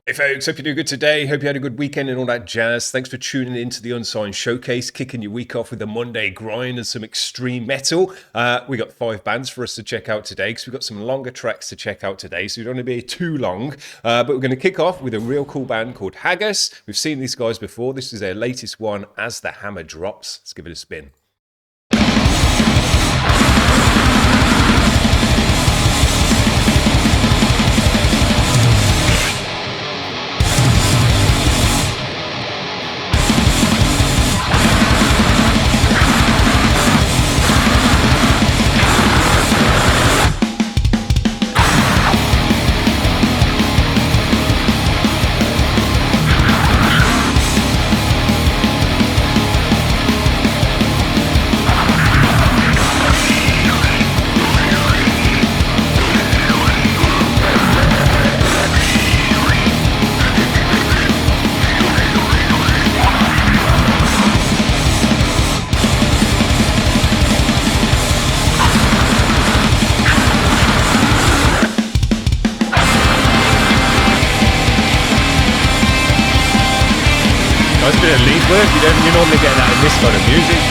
Hey folks, hope you're doing good today. Hope you had a good weekend and all that jazz. Thanks for tuning in to the Unsigned Showcase, kicking your week off with a Monday grind and some extreme metal. We got 5 bands for us to check out today because we've got some longer tracks to check out today, so we don't want to be too long. But we're going to kick off with a real cool band called Haggus. We've seen these guys before. This is their latest one, As the Hammer Drops. Let's give it a spin. Nice bit of lead work, you normally get that in this kind of music.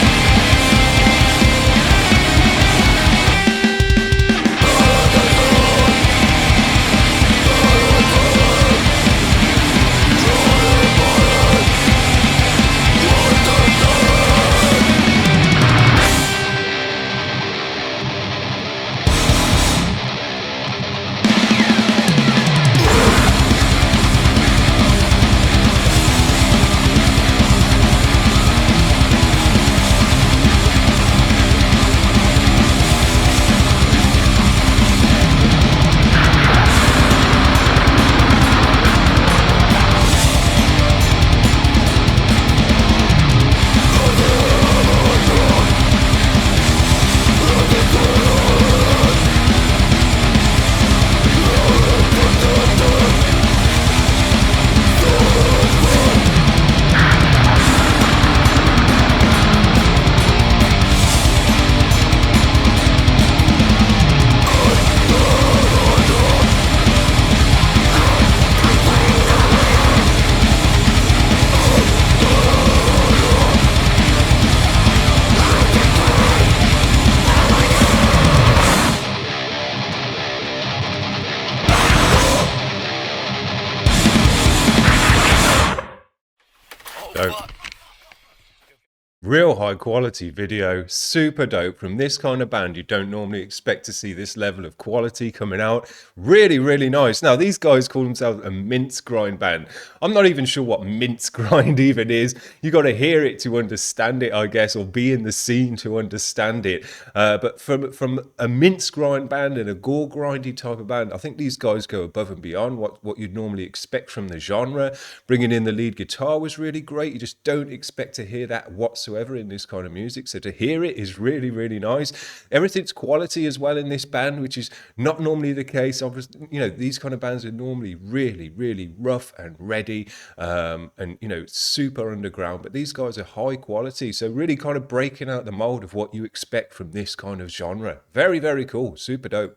Real high quality video, super dope from this kind of band. You don't normally expect to see this level of quality coming out. Really, really nice. Now, these guys call themselves a mince grind band. I'm not even sure what mince grind even is. You got to hear it to understand it, I guess, or be in the scene to understand it. But from a mince grind band and a gore grindy type of band, I think these guys go above and beyond what you'd normally expect from the genre. Bringing in the lead guitar was really great. You just don't expect to hear that whatsoever in this kind of music, so to hear it is really, really nice. Everything's quality as well in this band, which is not normally the case. Obviously, these kind of bands are normally really, really rough and ready, and super underground, but these guys are high quality, so really kind of breaking out the mold of what you expect from this kind of genre. Very, very cool, super dope.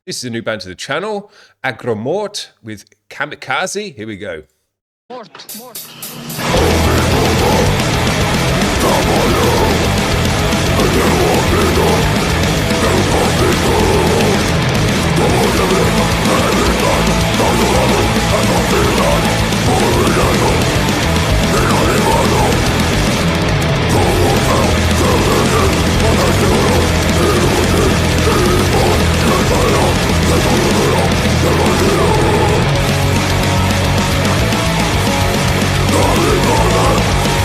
This is a new band to the channel, Agromorte with Kamiquase. Here we go.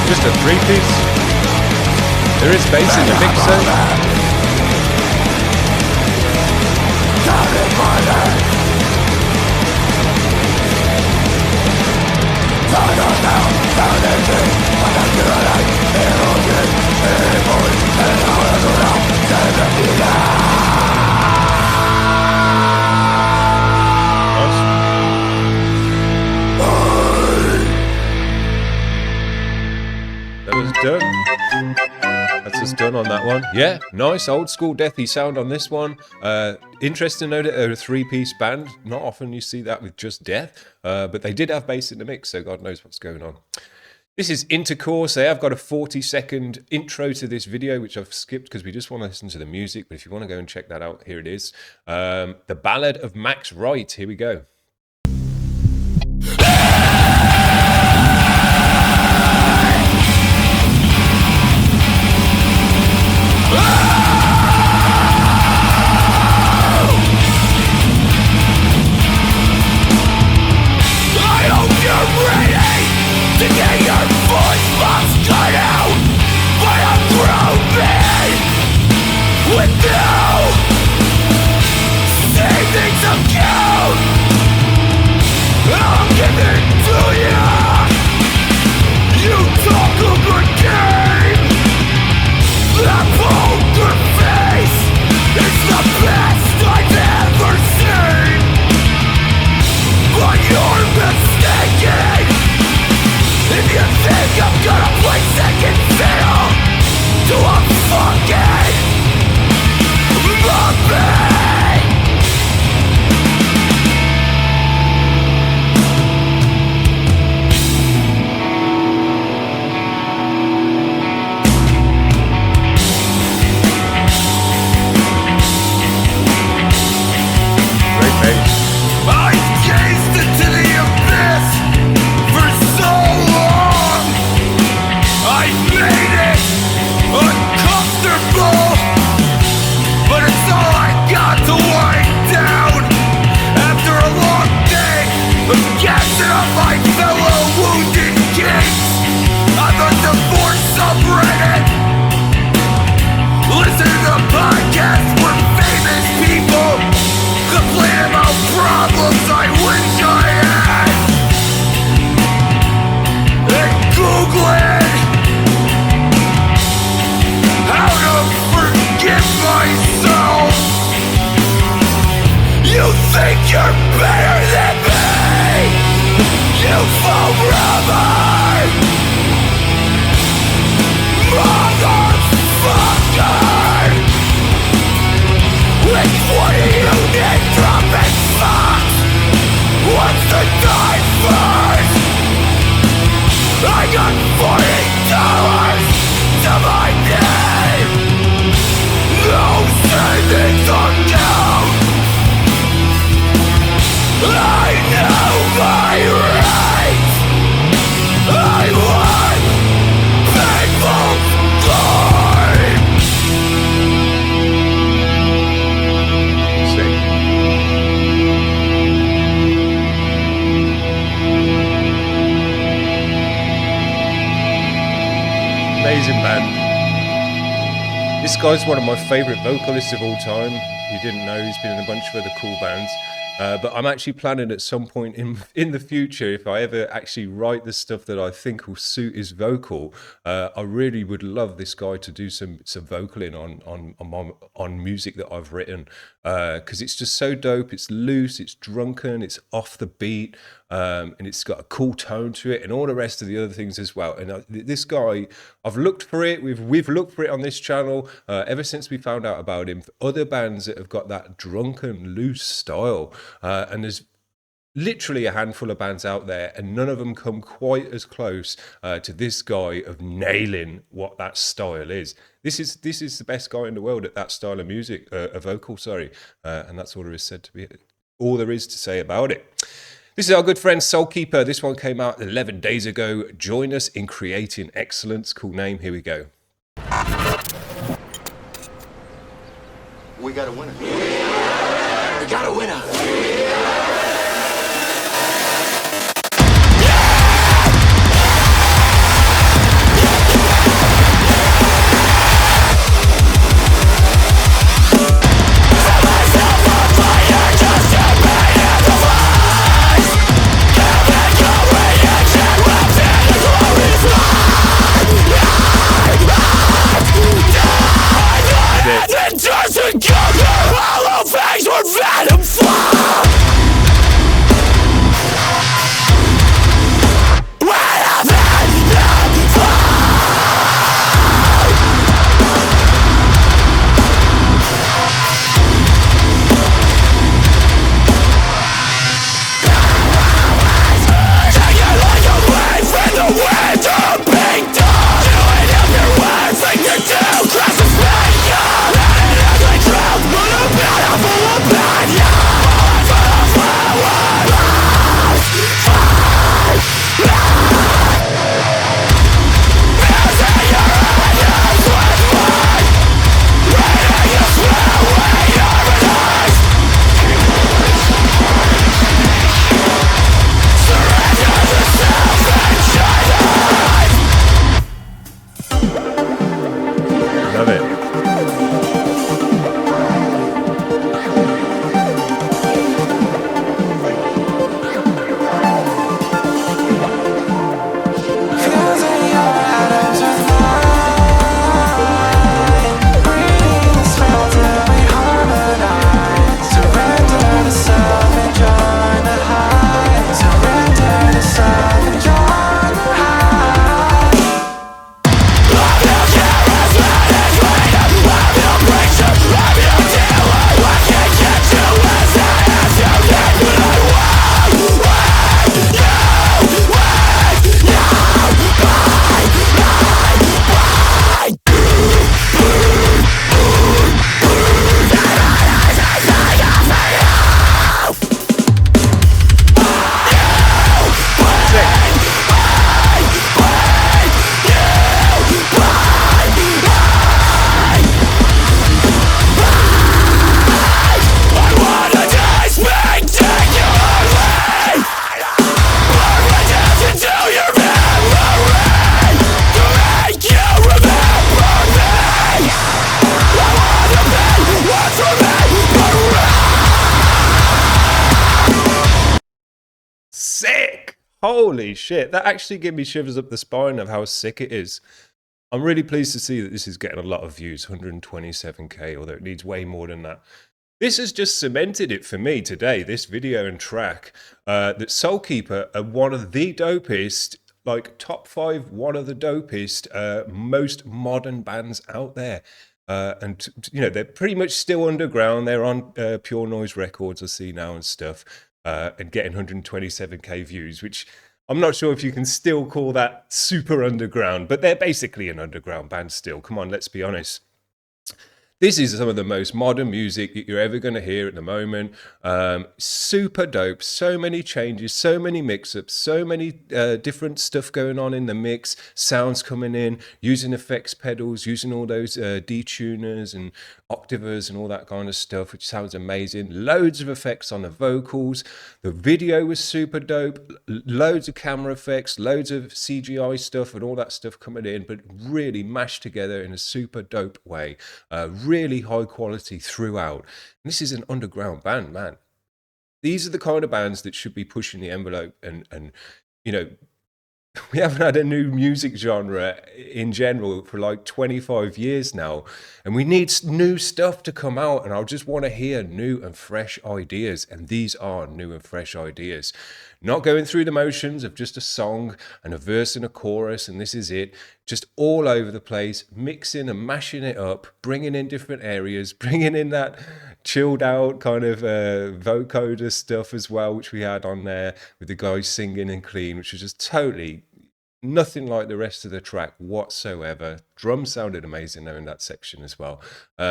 Just a 3-piece. There is bass in the mix though. That was done. That's us done on that one. Yeah, nice old school deathy sound on this one. Interesting to note that they're a three-piece band. Not often you see that with just death, but they did have bass in the mix, so God knows what's going on. This is Intercourse. I've got a 40-second intro to this video, which I've skipped because we just want to listen to the music. But if you want to go and check that out, here it is. The Ballad of Max Wright. Here we go. To get your voice box cut out by a groupie with no savings account. I'll give it to you. You talk a good game. That poker face is the best I've ever seen. But you're mistaken if you think I'm gonna play second fiddle to a fucking puppet. Great bass. I gazed into the abyss for so long. I made it uncomfortable, but it's all I got to wind down after a long day of gassing up my fellow wounded kings on the divorce subreddit. Listen to the podcast where famous people complain about problems I wish I had. And Googling how to forgive myself. You think you're better than me, you fall rubber, motherfucker. Which one of you need dropping socks? What's the time first? I got $40 to my name. No savings account. I know my rights. I want people's time. Sick. Amazing band. This guy's one of my favourite vocalists of all time. You didn't know, he's been in a bunch of other cool bands. But I'm actually planning at some point in the future, if I ever actually write the stuff that I think will suit his vocal, I really would love this guy to do some vocaling on music that I've written, because it's just so dope. It's loose, it's drunken, it's off the beat, and it's got a cool tone to it, and all the rest of the other things as well. And this guy, I've looked for it. We've looked for it on this channel ever since we found out about him. Other bands that have got that drunken, loose style. And there's literally a handful of bands out there, and none of them come quite as close to this guy of nailing what that style is. This is the best guy in the world at that style of music, a vocal, sorry, and that's all there is said to be. All there is to say about it. This is our good friend Soulkeeper. This one came out 11 days ago. Join us in creating excellence. Cool name. Here we go. We got a winner. We got a winner. Holy shit, that actually gave me shivers up the spine of how sick it is. I'm really pleased to see that this is getting a lot of views, 127k, although it needs way more than that. This has just cemented it for me today, this video and track, that Soulkeeper are one of the dopest, like top 5, one of the dopest, most modern bands out there. And, you know, they're pretty much still underground. They're on Pure Noise Records, I see now, and stuff, and getting 127k views, which I'm not sure if you can still call that super underground, but they're basically an underground band still. Come on, let's be honest. This is some of the most modern music that you're ever going to hear at the moment. Super dope. So many changes, so many mix-ups, so many different stuff going on in the mix. Sounds coming in, using effects pedals, using all those detuners and octavers and all that kind of stuff, which sounds amazing. Loads of effects on the vocals. The video was super dope. Loads of camera effects, loads of CGI stuff and all that stuff coming in, but really mashed together in a super dope way. Really high quality throughout. And this is an underground band, man. These are the kind of bands that should be pushing the envelope and you know, we haven't had a new music genre in general for like 25 years now, and we need new stuff to come out, and I just want to hear new and fresh ideas, and these are new and fresh ideas. Not going through the motions of just a song and a verse and a chorus and this is it, just all over the place, mixing and mashing it up, bringing in different areas, bringing in that chilled out kind of vocoder stuff as well, which we had on there with the guys singing and clean, which was just totally nothing like the rest of the track whatsoever. Drums sounded amazing though in that section as well.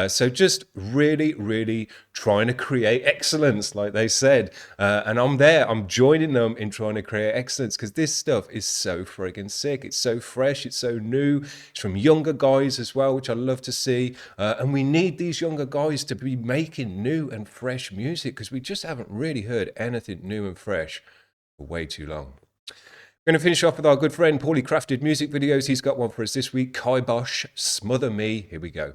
So just really trying to create excellence, like they said. And I'm there. I'm joining them in trying to create excellence because this stuff is so friggin' sick. It's so fresh. It's so new. It's from younger guys as well, which I love to see. And we need these younger guys to be making new and fresh music because we just haven't really heard anything new and fresh for way too long. We're going to finish off with our good friend Paulie Crafted Music Videos. He's got one for us this week. Kibosh Smother Me. Here we go.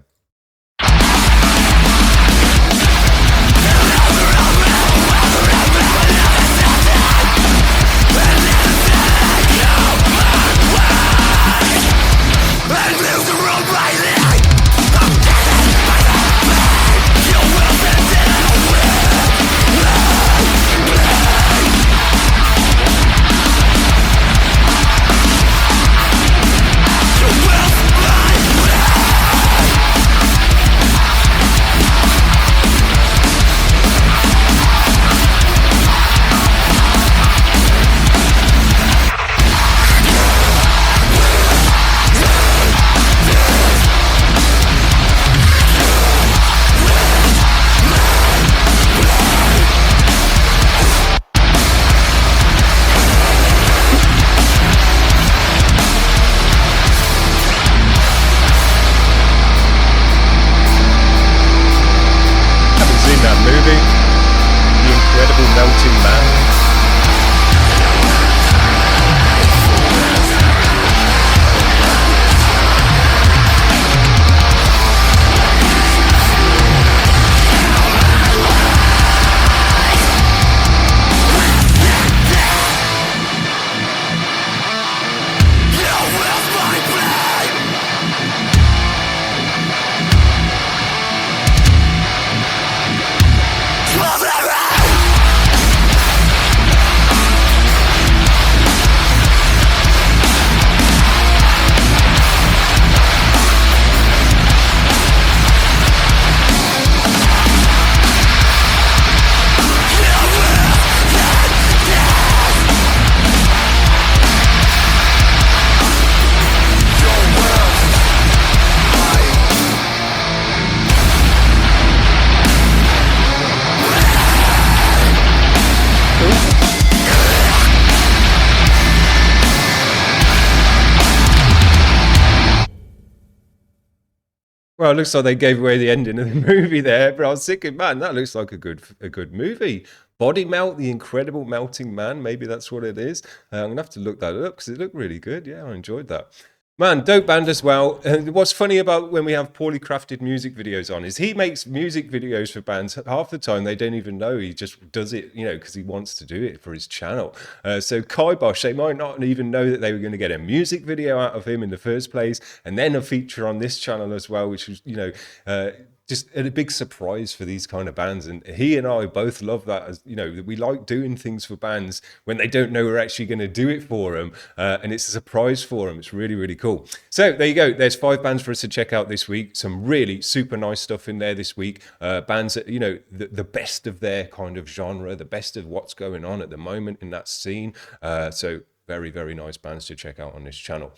Well, it looks like they gave away the ending of the movie there, but I was thinking, man, that looks like a good movie. Body Melt, the Incredible Melting Man, maybe that's what it is. I'm gonna have to look that up because it looked really good. Yeah, I enjoyed that. Man, dope band as well. And what's funny about when we have poorly crafted music videos on is he makes music videos for bands. Half the time they don't even know. He just does it, you know, because he wants to do it for his channel. So Kibosh, they might not even know that they were going to get a music video out of him in the first place, and then a feature on this channel as well, which was, you know, just a big surprise for these kind of bands. And he and I both love that, as you know, we like doing things for bands when they don't know we're actually going to do it for them, and it's a surprise for them. It's really, really cool. So there you go. There's 5 bands for us to check out this week. Some really super nice stuff in there this week. Bands that, you know, the best of their kind of genre, the best of what's going on at the moment in that scene. So very, very nice bands to check out on this channel.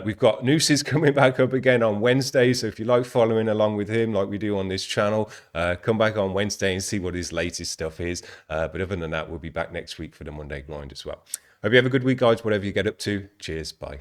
We've got Nooses coming back up again on Wednesday. So if you like following along with him like we do on this channel, come back on Wednesday and see what his latest stuff is. But other than that, we'll be back next week for the Monday grind as well. Hope you have a good week, guys, whatever you get up to. Cheers. Bye.